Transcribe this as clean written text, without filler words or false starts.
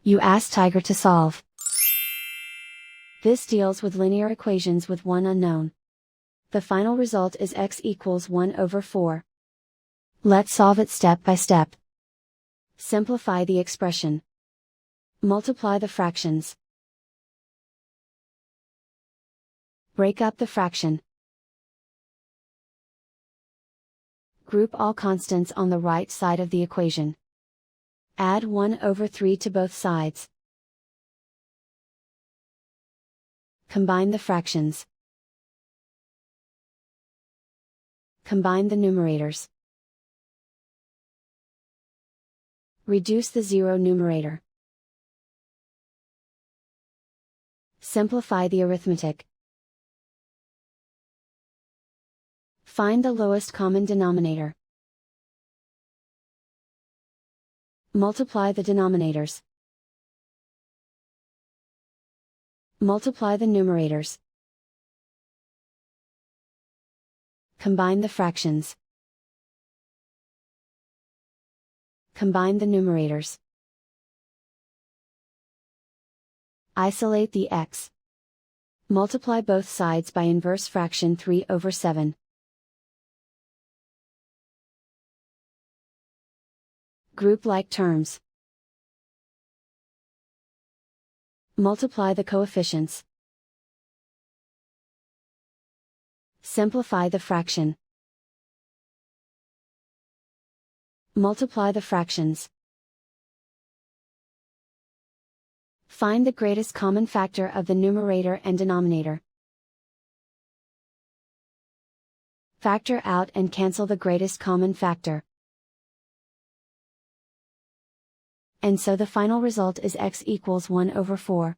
You ask Tiger to solve. This deals with linear equations with one unknown. The final result is x equals 1 over 4. Let's solve it step by step. Simplify the expression. Multiply the fractions. Break up the fraction. Group all constants on the right side of the equation. Add 1 over 3 to both sides. Combine the fractions. Combine the numerators. Reduce the zero numerator. Simplify the arithmetic. Find the lowest common denominator. Multiply the denominators. Multiply the numerators. Combine the fractions. Combine the numerators. Isolate the x. Multiply both sides by inverse fraction 3 over 7. Group like terms. Multiply the coefficients. Simplify the fraction. Multiply the fractions. Find the greatest common factor of the numerator and denominator. Factor out and cancel the greatest common factor. And so the final result is x equals 1 over 4.